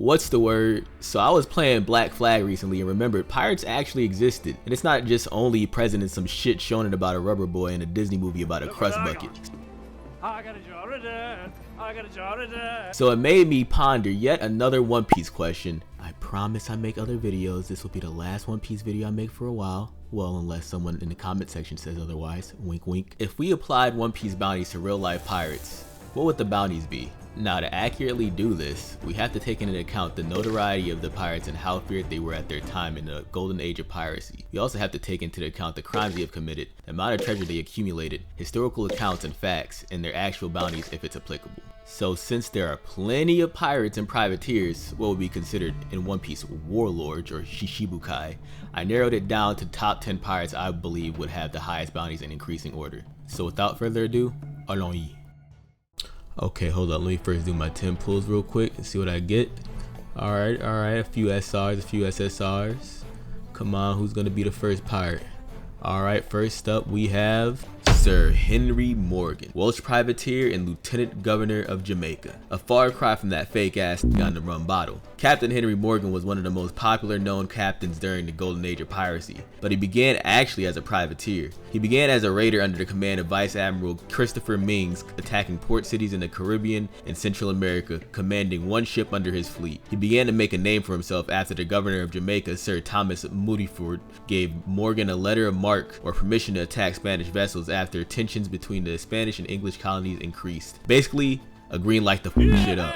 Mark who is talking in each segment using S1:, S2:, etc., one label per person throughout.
S1: What's the word? So I was playing Black Flag recently and remembered pirates actually existed. And it's not just only present in some shit shonen about a rubber boy in a Disney movie about a crust bucket. So it made me ponder yet another One Piece question. I promise I make other videos. This will be the last One Piece video I make for a while. Well, unless someone in the comment section says otherwise. Wink wink. If we applied One Piece bounties to real life pirates, what would the bounties be? Now, to accurately do this, we have to take into account the notoriety of the pirates and how feared they were at their time in the Golden Age of Piracy. We also have to take into account the crimes they have committed, the amount of treasure they accumulated, historical accounts and facts, and their actual bounties if it's applicable. So since there are plenty of pirates and privateers, what would be considered in One Piece warlords or Shishibukai, I narrowed it down to top 10 pirates I believe would have the highest bounties in increasing order. So without further ado, allons-y. Okay, hold on, let me first do my 10 pulls real quick and see what I get. Alright, a few SRs, a few SSRs. Come on, who's gonna be the first pirate? Alright, first up we have Sir Henry Morgan, Welsh privateer and Lieutenant Governor of Jamaica. A far cry from that fake ass on the rum bottle. Captain Henry Morgan was one of the most popular known captains during the Golden Age of Piracy, but he began actually as a privateer. He began as a raider under the command of Vice Admiral Christopher Mings, attacking port cities in the Caribbean and Central America, commanding one ship under his fleet. He began to make a name for himself after the governor of Jamaica, Sir Thomas Moodiford, gave Morgan a letter of marque or permission to attack Spanish vessels after tensions between the Spanish and English colonies increased. Basically, a green light to fuck shit up.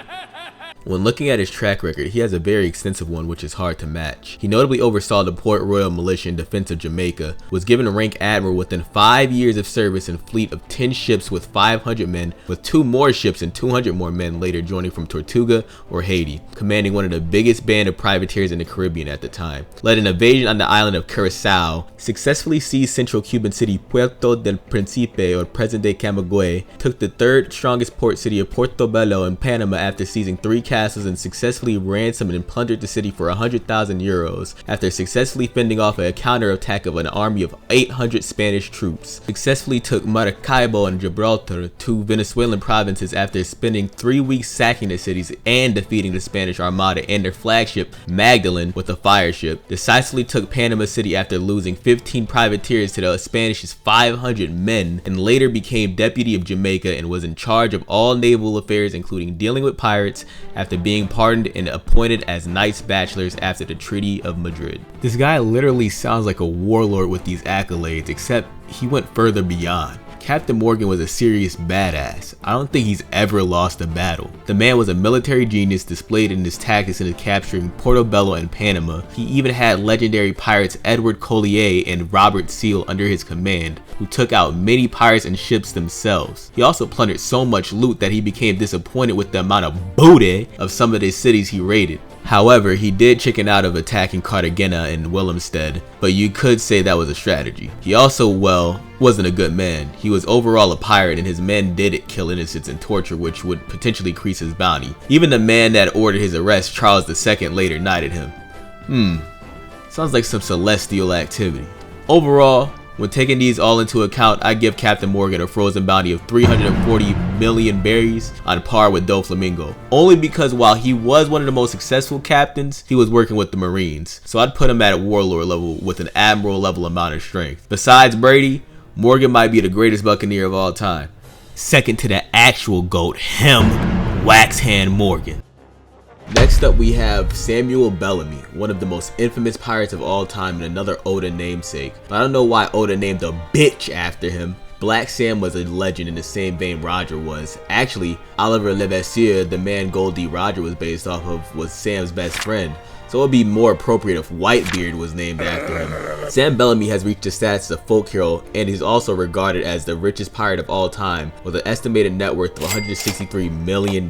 S1: When looking at his track record, he has a very extensive one which is hard to match. He notably oversaw the Port Royal Militia in defense of Jamaica, was given a rank admiral within 5 years of service and a fleet of 10 ships with 500 men, with 2 more ships and 200 more men later joining from Tortuga or Haiti, commanding one of the biggest band of privateers in the Caribbean at the time. Led an invasion on the island of Curacao, successfully seized central Cuban city Puerto del Príncipe or present-day Camagüey, took the third strongest port city of Portobello in Panama after seizing 3 castles and successfully ransomed and plundered the city for 100,000 euros after successfully fending off a counterattack of an army of 800 Spanish troops. Successfully took Maracaibo and Gibraltar, 2 Venezuelan provinces, after spending 3 weeks sacking the cities and defeating the Spanish Armada and their flagship Magdalene with a fire ship. Decisively took Panama City after losing 15 privateers to the Spanish's 500 men, and later became deputy of Jamaica and was in charge of all naval affairs including dealing with pirates, after being pardoned and appointed as Knights Bachelors after the Treaty of Madrid. This guy literally sounds like a warlord with these accolades, except he went further beyond. Captain Morgan was a serious badass. I don't think he's ever lost a battle. The man was a military genius displayed in his tactics in capturing Portobello and Panama. He even had legendary pirates Edward Collier and Robert Seal under his command, who took out many pirates and ships themselves. He also plundered so much loot that he became disappointed with the amount of booty of some of the cities he raided. However, he did chicken out of attacking Cartagena and Willemstad, but you could say that was a strategy. He also, well, wasn't a good man. He was overall a pirate and his men did kill innocents and torture, which would potentially increase his bounty. Even the man that ordered his arrest, Charles II, later knighted him. Sounds like some celestial activity. Overall, when taking these all into account, I give Captain Morgan a frozen bounty of 340 million berries, on par with Doflamingo. Only because while he was one of the most successful captains, he was working with the Marines. So I'd put him at warlord level with an admiral level amount of strength. Besides Brady, Morgan might be the greatest buccaneer of all time. Second to the actual GOAT, him, Wax Hand Morgan. Next up we have Samuel Bellamy, one of the most infamous pirates of all time and another Oda namesake. But I don't know why Oda named a bitch after him. Black Sam was a legend in the same vein Roger was. Actually, Oliver Levasseur, the man Goldie Roger was based off of, was Sam's best friend. So it would be more appropriate if Whitebeard was named after him. Sam Bellamy has reached the status of folk hero and he's also regarded as the richest pirate of all time with an estimated net worth of $163 million.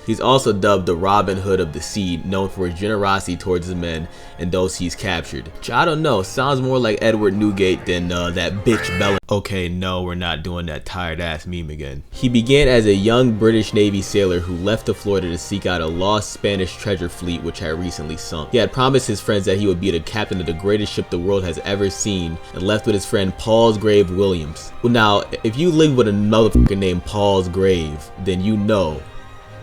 S1: He's also dubbed the Robin Hood of the Sea, known for his generosity towards his men and those he's captured. Which I don't know, sounds more like Edward Newgate than that bitch Bellamy. Okay, no, we're not doing that tired ass meme again. He began as a young British Navy sailor who left to Florida to seek out a lost Spanish treasure fleet which had recently sunk. He had promised his friends that he would be the captain of the greatest ship the world has ever seen and left with his friend Palsgrave Williams. Well, now, if you live with another fucking named Palsgrave, then you know.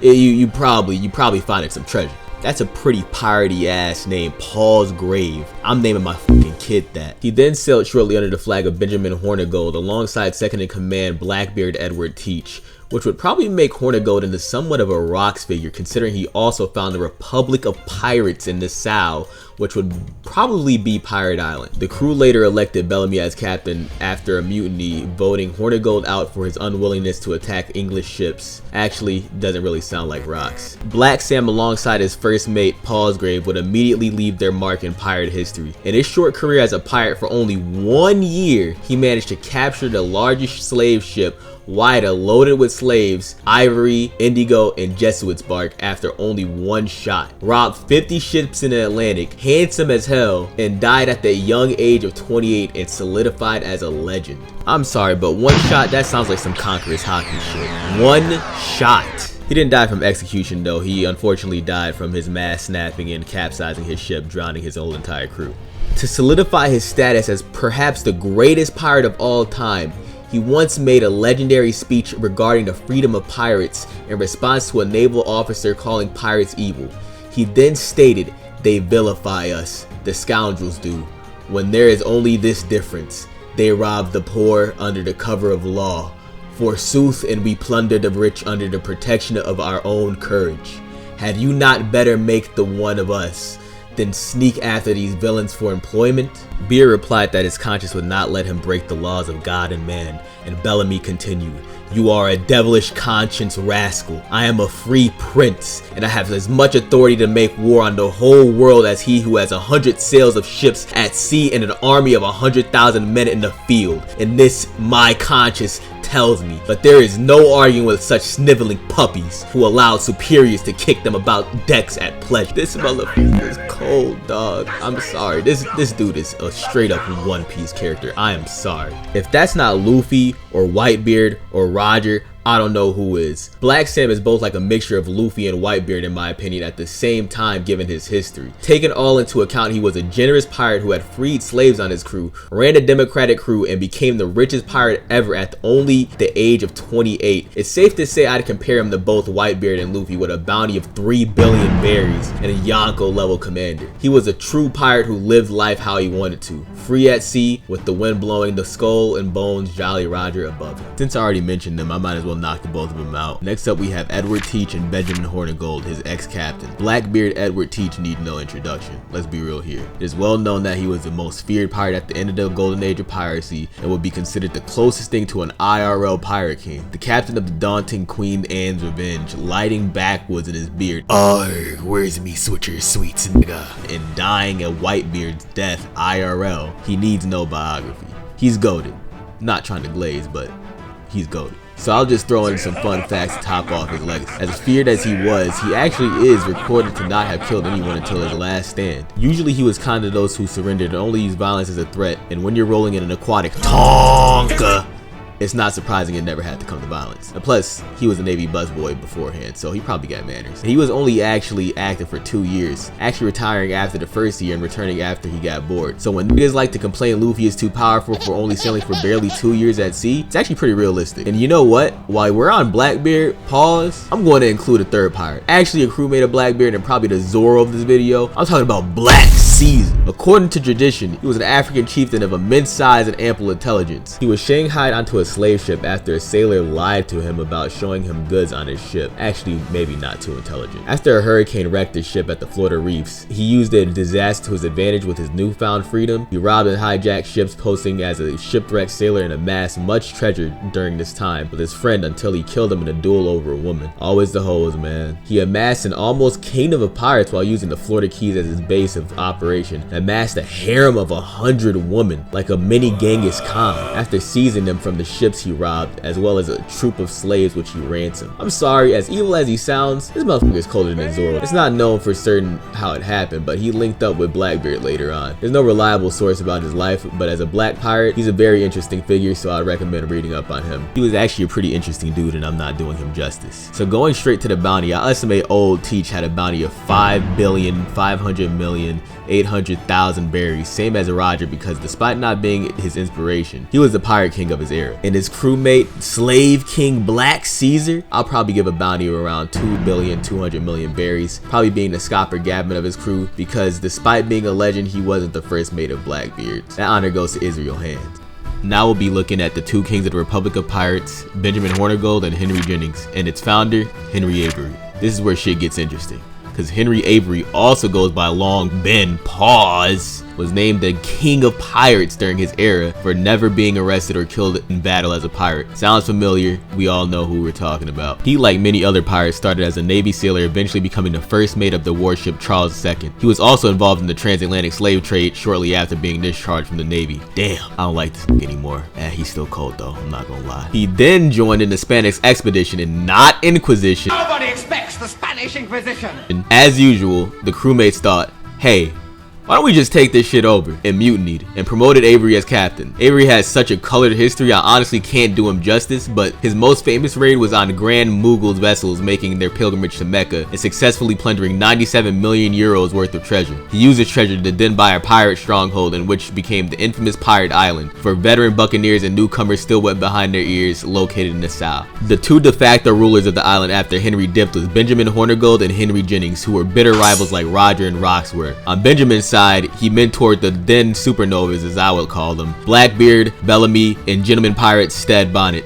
S1: You probably finding some treasure. That's a pretty piratey ass name, Paul's Grave. I'm naming my fucking kid that. He then sailed shortly under the flag of Benjamin Hornigold alongside second in command Blackbeard Edward Teach, which would probably make Hornigold into somewhat of a rocks figure, considering he also found the Republic of Pirates in Nassau, which would probably be Pirate Island. The crew later elected Bellamy as captain after a mutiny, voting Hornigold out for his unwillingness to attack English ships. Actually, doesn't really sound like rocks. Black Sam alongside his first mate, Palsgrave, would immediately leave their mark in pirate history. In his short career as a pirate for only 1 year, he managed to capture the largest slave ship, Wida, loaded with slaves, ivory, indigo, and Jesuits bark after only 1 shot. Robbed 50 ships in the Atlantic, handsome as hell, and died at the young age of 28 and solidified as a legend. I'm sorry, but 1 shot, that sounds like some Conqueror's hockey shit. 1 shot. He didn't die from execution though. He unfortunately died from his mast snapping and capsizing his ship, drowning his whole entire crew. To solidify his status as perhaps the greatest pirate of all time, he once made a legendary speech regarding the freedom of pirates in response to a naval officer calling pirates evil. He then stated, "They vilify us, the scoundrels do, when there is only this difference. They rob the poor under the cover of law, forsooth, and we plunder the rich under the protection of our own courage. Had you not better make the one of us than sneak after these villains for employment?" Beer replied that his conscience would not let him break the laws of God and man, and Bellamy continued, "You are a devilish conscience rascal. I am a free prince, and I have as much authority to make war on the whole world as he who has 100 sails of ships at sea and an army of 100,000 men in the field. And this my conscience tells me, but there is no arguing with such sniveling puppies who allow superiors to kick them about decks at pleasure." This motherfucker is cold, dog. I'm sorry. This dude is a straight up One Piece character. I am sorry. If that's not Luffy or Whitebeard or Roger, I don't know who is. Black Sam is both like a mixture of Luffy and Whitebeard in my opinion at the same time given his history. Taken all into account, he was a generous pirate who had freed slaves on his crew, ran a democratic crew, and became the richest pirate ever at only the age of 28. It's safe to say I'd compare him to both Whitebeard and Luffy with a bounty of 3 billion berries and a Yonko level commander. He was a true pirate who lived life how he wanted to. Free at sea, with the wind blowing the skull and bones Jolly Roger above him. Since I already mentioned them, I might as well knock the both of them out. Next up we have Edward Teach and Benjamin Hornigold, his ex-captain. Blackbeard Edward Teach need no introduction. Let's be real here. It is well known that he was the most feared pirate at the end of the Golden Age of Piracy and would be considered the closest thing to an IRL pirate king. The captain of the daunting Queen Anne's Revenge, lighting backwoods in his beard, "Arr, where's me switcher sweets nigga?" and dying at Whitebeard's death IRL. He needs no biography. He's goated. Not trying to glaze, but he's goated. So I'll just throw in some fun facts to top off his legacy. As feared as he was, he actually is recorded to not have killed anyone until his last stand. Usually he was kind to those who surrendered and only used violence as a threat, and when you're rolling in an aquatic Tonka, it's not surprising it never had to come to violence. And plus, he was a Navy busboy beforehand, so he probably got manners. And he was only actually active for 2 years, actually retiring after the first year and returning after he got bored. So when niggas like to complain Luffy is too powerful for only sailing for barely 2 years at sea, it's actually pretty realistic. And you know what? While we're on Blackbeard, pause, I'm going to include a third pirate. Actually a crewmate of Blackbeard and probably the Zoro of this video. I'm talking about Black Caesar. According to tradition, he was an African chieftain of immense size and ample intelligence. He was shanghaied onto a slave ship after a sailor lied to him about showing him goods on his ship. Actually, maybe not too intelligent. After a hurricane wrecked his ship at the Florida Reefs, he used the disaster to his advantage with his newfound freedom. He robbed and hijacked ships, posing as a shipwrecked sailor, and amassed much treasure during this time with his friend until he killed him in a duel over a woman. Always the hoes, man. He amassed an almost kingdom of pirates while using the Florida Keys as his base of operation. Amassed a harem of 100 women, like a mini Genghis Khan, after seizing them from the ships he robbed, as well as a troop of slaves which he ransomed. I'm sorry, as evil as he sounds, this motherfucker is colder than Zoro. It's not known for certain how it happened, but he linked up with Blackbeard later on. There's no reliable source about his life, but as a black pirate, he's a very interesting figure, so I recommend reading up on him. He was actually a pretty interesting dude, and I'm not doing him justice. So going straight to the bounty, I estimate old Teach had a bounty of 5,500,800,000 berries, same as Roger, because despite not being his inspiration, he was the pirate king of his era. and his crewmate, Slave King Black Caesar, I'll probably give a bounty of around 2,200,000,000 berries, probably being the Scopper Gavin of his crew, because despite being a legend, he wasn't the first mate of Blackbeard. That honor goes to Israel Hands. Now we'll be looking at the two kings of the Republic of Pirates, Benjamin Hornigold and Henry Jennings, and its founder, Henry Avery. This is where shit gets interesting, because Henry Avery also goes by Long Ben Pause, was named the King of Pirates during his era for never being arrested or killed in battle as a pirate. Sounds familiar, we all know who we're talking about. He, like many other pirates, started as a Navy sailor, eventually becoming the first mate of the warship Charles II. He was also involved in the transatlantic slave trade shortly after being discharged from the Navy. Damn, I don't like this anymore. He's still cold though, I'm not gonna lie. He then joined in the Spanish expedition and not Inquisition.
S2: Nobody expects the Spanish Inquisition.
S1: And as usual, the crewmates thought, hey, why don't we just take this shit over, and mutinied and promoted Avery as captain. Avery has such a colored history, I honestly can't do him justice, but his most famous raid was on Grand Mughal's vessels making their pilgrimage to Mecca and successfully plundering 97 million euros worth of treasure. He used his treasure to then buy a pirate stronghold, in which became the infamous Pirate Island, for veteran buccaneers and newcomers still wet behind their ears, located in the south. The two de facto rulers of the island after Henry dipped was Benjamin Hornigold and Henry Jennings, who were bitter rivals like Roger and Rox were. On Benjamin's side, he mentored the then supernovas, as I would call them, Blackbeard, Bellamy, and gentleman pirate Stead Bonnet.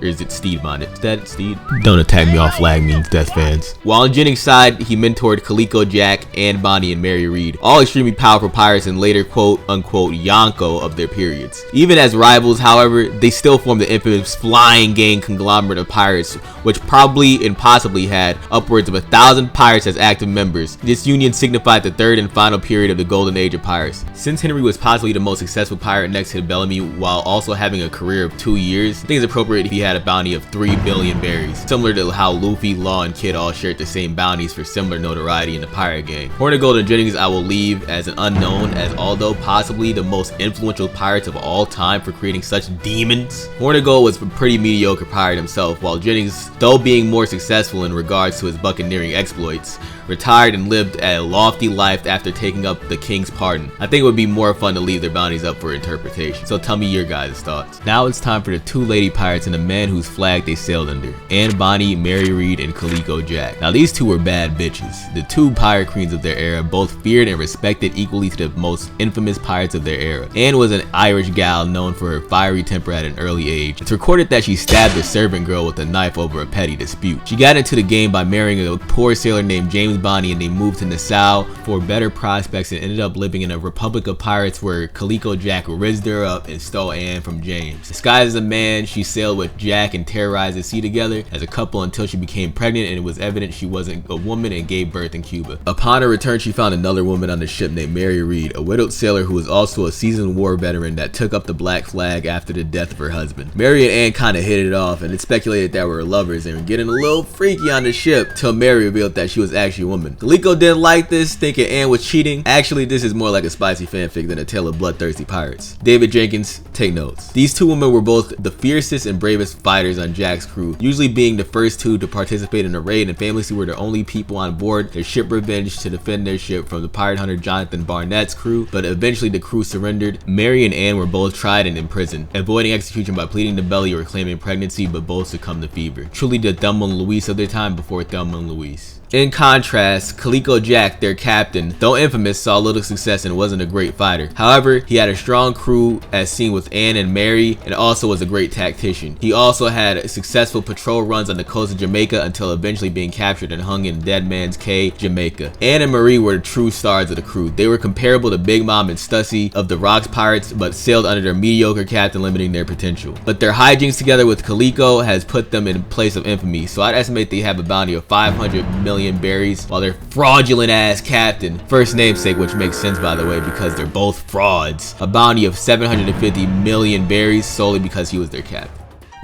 S1: Or is it Steed Bonnet? Steed? Don't attack me, all flag means death fans. While on Jennings' side, he mentored Calico Jack and Bonny and Mary Read, all extremely powerful pirates and later quote unquote Yonko of their periods. Even as rivals, however, they still formed the infamous flying gang conglomerate of pirates, which probably and possibly had upwards of 1,000 pirates as active members. This union signified the third and final period of the Golden Age of Piracy. Since Henry was possibly the most successful pirate next to Bellamy while also having a career of 2 years, I think it's appropriate if he had a bounty of 3 billion berries, similar to how Luffy, Law, and Kid all shared the same bounties for similar notoriety in the pirate gang. Hornigold and Jennings I will leave as an unknown, as although possibly the most influential pirates of all time for creating such demons, Hornigold was a pretty mediocre pirate himself, while Jennings, though being more successful in regards to his buccaneering exploits, retired and lived a lofty life after taking up the king's pardon. I think it would be more fun to leave their bounties up for interpretation. So tell me your guys' thoughts. Now it's time for the 2 lady pirates and the man whose flag they sailed under, Anne Bonny, Mary Read, and Calico Jack. Now these 2 were bad bitches, the 2 pirate queens of their era, both feared and respected equally to the most infamous pirates of their era. Anne was an Irish gal known for her fiery temper at an early age. It's recorded that she stabbed a servant girl with a knife over a petty dispute. She got into the game by marrying a poor sailor named James Bonny, and they moved to Nassau for better prospects and ended up living in a Republic of Pirates where Calico Jack rizzed her up and stole Anne from James. Disguised as a man, she sailed with Jack and terrorized the sea together as a couple until she became pregnant and it was evident she wasn't a woman and gave birth in Cuba. Upon her return, she found another woman on the ship named Mary Read, a widowed sailor who was also a seasoned war veteran that took up the black flag after the death of her husband. Mary and Anne kind of hit it off, and it's speculated that were lovers and were getting a little freaky on the ship till Mary revealed that she was actually a woman. Calico didn't like this, thinking Anne was cheating. Actually, this is more like a spicy fanfic than a tale of bloodthirsty pirates. David Jenkins, take notes. These 2 women were both the fiercest and bravest fighters on Jack's crew, usually being the first 2 to participate in a raid, and famously were the only people on board their ship Revenge to defend their ship from the pirate hunter Jonathan Barnett's crew, but eventually the crew surrendered. Mary and Anne were both tried and imprisoned, avoiding execution by pleading to belly or claiming pregnancy, but both succumbed to fever. Truly the Thelma and Louise of their time before Thelma and Louise. In contrast, Calico Jack, their captain, though infamous, saw little success and wasn't a great fighter. However, he had a strong crew as seen with Anne and Mary, and also was a great tactician. He also had successful patrol runs on the coast of Jamaica until eventually being captured and hung in Dead Man's Cay, Jamaica. Anne and Marie were the true stars of the crew. They were comparable to Big Mom and Stussy of the Rox Pirates, but sailed under their mediocre captain, limiting their potential. But their hijinks together with Calico has put them in place of infamy, so I'd estimate they have a bounty of 500 million berries, while their fraudulent ass captain, first namesake, which makes sense by the way because they're both frauds, a bounty of 750 million berries solely because he was their captain.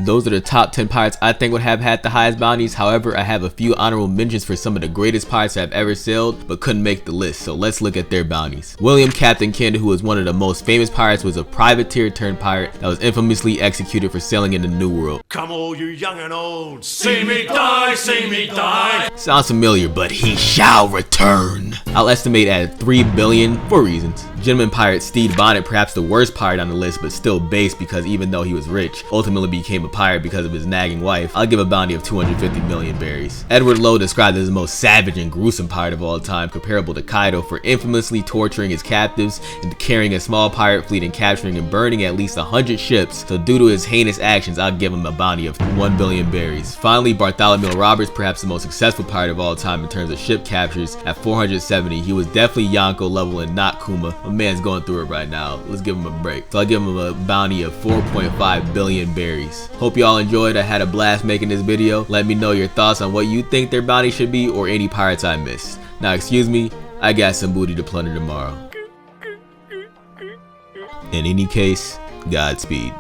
S1: Those are the top 10 pirates I think would have had the highest bounties. However, I have a few honorable mentions for some of the greatest pirates that have ever sailed but couldn't make the list, so let's look at their bounties. William Captain Kidd, who was one of the most famous pirates, was a privateer turned pirate that was infamously executed for sailing in the New World.
S3: Come all you young and old, see me die, see me die.
S1: Sounds familiar, but he shall return. I'll estimate at 3 billion for reasons. Gentleman pirate Stede Bonnet, perhaps the worst pirate on the list, but still base because even though he was rich, ultimately became a pirate because of his nagging wife. I'll give a bounty of 250 million berries. Edward Lowe, described as the most savage and gruesome pirate of all time, comparable to Kaido for infamously torturing his captives and carrying a small pirate fleet and capturing and burning at least 100 ships. So due to his heinous actions, I'll give him a bounty of 1 billion berries. Finally, Bartholomew Roberts, perhaps the most successful pirate of all time in terms of ship captures at 470. He was definitely Yonko level and not Kuma. My man's going through it right now. Let's give him a break. So I'll give him a bounty of 4.5 billion berries. Hope y'all enjoyed. I had a blast making this video. Let me know your thoughts on what you think their bounty should be or any pirates I missed. Now excuse me, I got some booty to plunder tomorrow. In any case, Godspeed.